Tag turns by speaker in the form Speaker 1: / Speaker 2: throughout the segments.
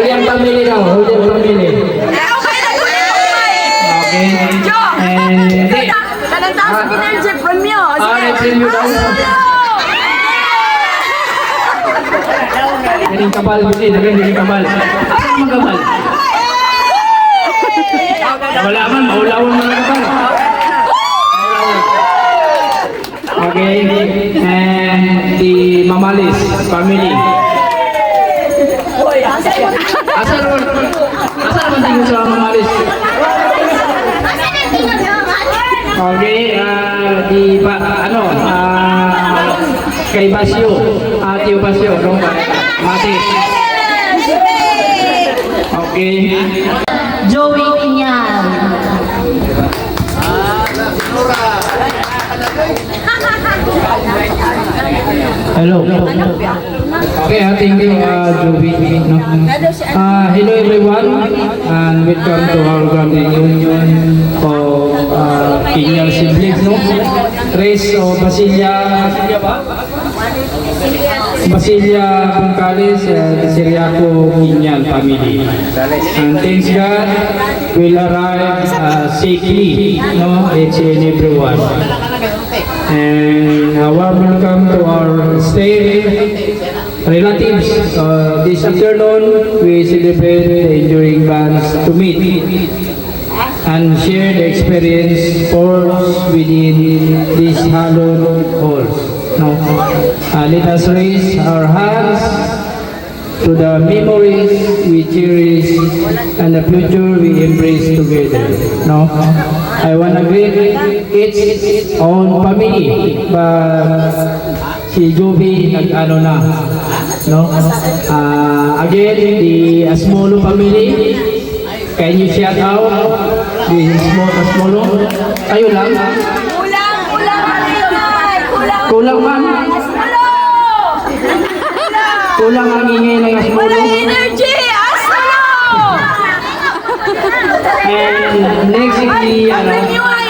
Speaker 1: Julian family daw, Julian family. Okay. And
Speaker 2: Kanang taas sa kinergy premyo.
Speaker 1: premyo daw. Galing kabal, kasi galing kabal. Ano kabal? Wala man, maulawan mga kabal. Okay, and the Mamalis family. Asa naman tingin sa Mamalis? Okay, kay Basyo, Tio Basyo, no? Mati. Okay.
Speaker 3: Joey Kinyan.
Speaker 1: Hello. Okay, thank you, Jovi. No? Hello everyone, and welcome to our grand reunion of Kinyan siblings, no? Tres o Basilia Bungkalis, Siriaco Kinyan family. And thanks God, will arrive safely, no? Each and everyone. And warm welcome to our state relatives. This afternoon, we celebrate the enduring plans to meet and share the experience forged within these hallowed halls. Now, let us raise our hands to the memories we cherish and the future we embrace together. No, I want to greet its own family, but si Jovi nag-ano na. No, again, the Asmolo family, can you shout out the Asmolo? Kayo lang? Kulang man. Kulang ang ingay ng Asmolo.
Speaker 2: Energy! Asmolo!
Speaker 1: And next is the
Speaker 2: Premyo ay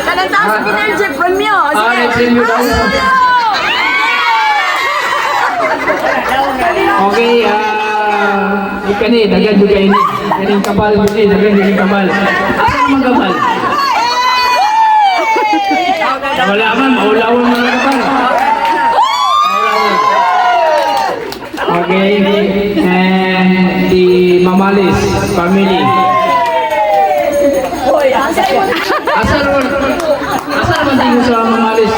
Speaker 2: kanang taas sa kinergy premyo.
Speaker 1: premyo daw. Okay, ikani, dagan juga ini. Galing kabal kasi, galing kabal. Asa naman kabal? Wala man, maulawan mga kabal. Okay, and the Mamalis family. Asa naman tingin sa Mamalis?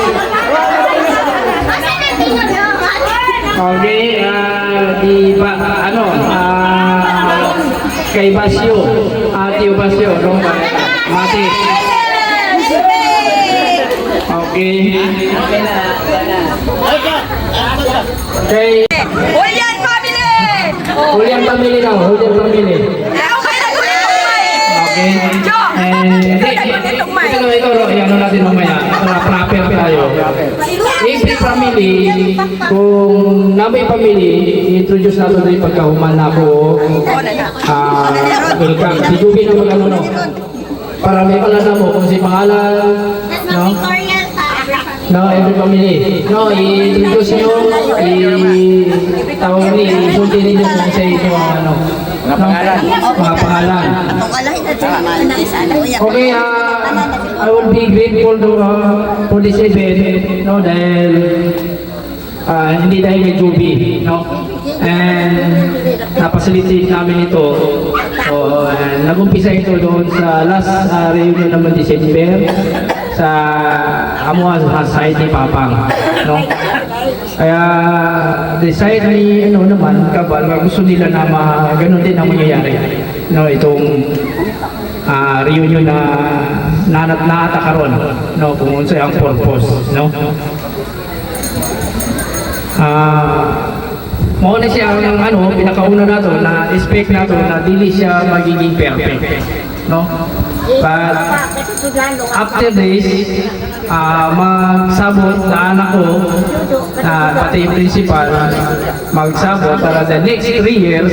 Speaker 1: Okay, kay Basyo, Tio Basyo, no? Mati. Okay. Kay
Speaker 2: Julian family!
Speaker 1: Julian family daw, Julian family. Okay. And ito, ano natin mamaya, proper tayo. If family, kung namin family, introduce natin rin pagkahuman na ako. Welcome. Si Jubi na mag-ano, no? Para may palala mo kung si pangalan, no? No, every family. No, i-introduce nyo, i-tawag ni, isulti ninyo kung sa inyo ang ano. Mga pangalan. Okay, I will be grateful to, for this event, no, dahil hindi dahil kay Jubi, no? And napasalitate namin ito. So, nag-umpisa ito doon sa last reunion naman December sa Amuha side ni Papang, no? Kaya decide ni ano naman kabal, gusto nila na ganun din ang mangyayari, no, itong reunion na naatakaron, no, kung unsa ang purpose, no. Mauna siya ang ano, pinakauna nato na expect nato na dili siya magiging perfect, no. But after this, magsabot na anak ko, pati yung principal, magsabot para the next 3 years,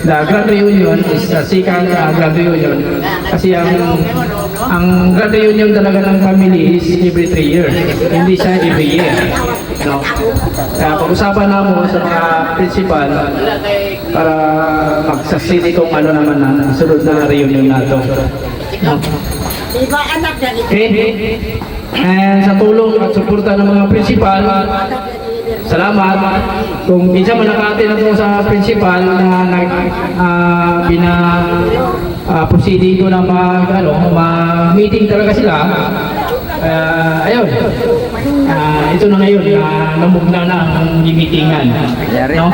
Speaker 1: the grand reunion is the second grand reunion. Kasi ang grand reunion talaga ng family is every 3 years, hindi siya every year. No? Kaya pag-usapan na mo sa mga principal, para mag-succeed itong ano naman na sunod na reunion na ito. No? Okay? And sa tulong at suporta ng mga principal, salamat. Kung minsan man nakaatin ako sa principal na proceeding ko na meeting talaga sila. Ayun. Ito na ngayon, namugna na ang meetingan. No?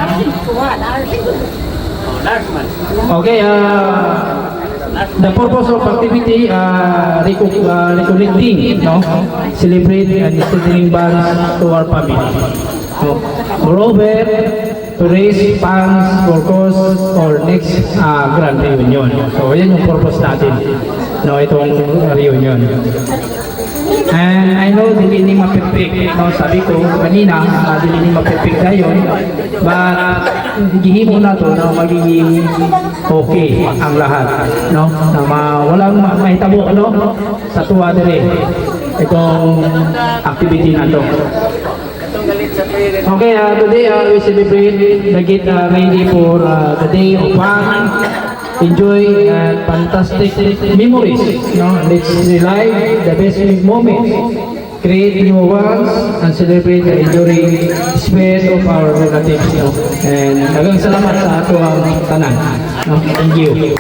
Speaker 1: Okay, the purpose of activity, recollecting, no? Celebrate and distributing bands to our family. No? Moreover, to raise funds for cause or next grand reunion. So, yan yung purpose natin, no? Itong reunion. And I know dili ni ma-perfect, no? Sabi ko kanina, dili ni ma-perfect dayon, but gihimo na to na magiging okay ang lahat, no? Na walang mahitabo, no? Sa tuwa dire itong activity na to. Okay, today we celebrate the get ready for the day of fun, enjoy fantastic memories. No, let's relive the best moments, create new ones, and celebrate the enduring spirit of our relatives. No? And daghang salamat sa ato ang tanan. No? Thank you.